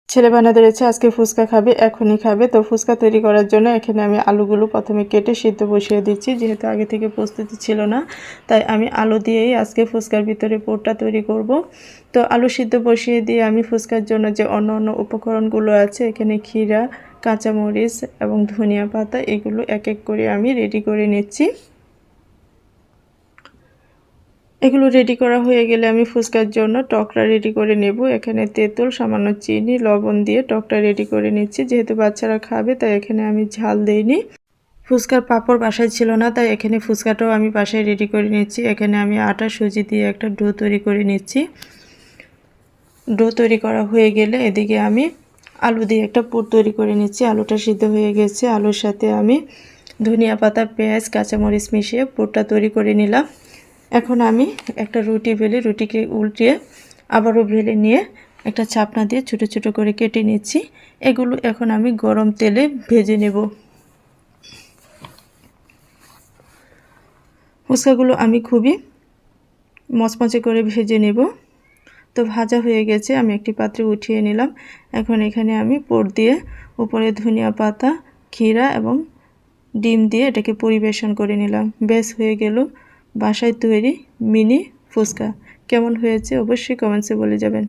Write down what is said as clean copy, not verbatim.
ছেলে বায়না ধরেছে আজকে ফুচকা খাবে, এখনই খাবে। তো ফুচকা তৈরি করার জন্য এখানে আমি আলুগুলো প্রথমে কেটে সিদ্ধ বসিয়ে দিচ্ছি। যেহেতু আগে থেকে প্রস্তুতি ছিল না, তাই আমি আলু দিয়েই আজকে ফুচকার ভিতরে পুরটা তৈরি করব। তো আলু সিদ্ধ বসিয়ে দিয়ে আমি ফুচকার জন্য যে অন্য উপকরণগুলো আছে, এখানে ক্ষীরা, কাঁচামরিচ এবং ধনিয়া পাতা, এগুলো এক এক করে আমি রেডি করে নিচ্ছি। এগুলো রেডি করা হয়ে গেলে আমি ফুচকার জন্য টকটা রেডি করে নেব। এখানে তেঁতুল, সামান্য চিনি, লবণ দিয়ে টকটা রেডি করে নিচ্ছি। যেহেতু বাচ্চারা খাবে, তাই এখানে আমি ঝাল দেইনি। ফুচকার পাঁপড় বাসায় ছিল না, তাই এখানে ফুচকাটাও আমি বাসায় রেডি করে নিচ্ছি। এখানে আমি আটা সুজি দিয়ে একটা ডো তৈরি করে নিচ্ছি। ডো তৈরি করা হয়ে গেলে এদিকে আমি আলু দিয়ে একটা পুর তৈরি করে নিচ্ছি। আলুটা সিদ্ধ হয়ে গেছে। আলুর সাথে আমি ধনিয়া পাতা, পেঁয়াজ, কাঁচামরিচ মিশিয়ে পুরটা তৈরি করে নিলাম। এখন আমি একটা রুটি বেলে রুটিকে উল্টিয়ে আবারও বেলে নিয়ে একটা চাপনা দিয়ে ছোট ছোট করে কেটে নিচ্ছি। এগুলো এখন আমি গরম তেলে ভেজে নেব। ফুচকাগুলো আমি খুবই মচমচে করে ভেজে নেব। তো ভাজা হয়ে গেছে, আমি একটি পাত্রে উঠিয়ে নিলাম। এখন এখানে আমি পুর দিয়ে উপরে ধনিয়া পাতা, ক্ষীরা এবং ডিম দিয়ে এটাকে পরিবেশন করে নিলাম। বেশ হয়ে গেল বাসায় তৈরি মিনি ফুচকা। কেমন হয়েছে অবশ্যই কমেন্টসে বলে যাবেন।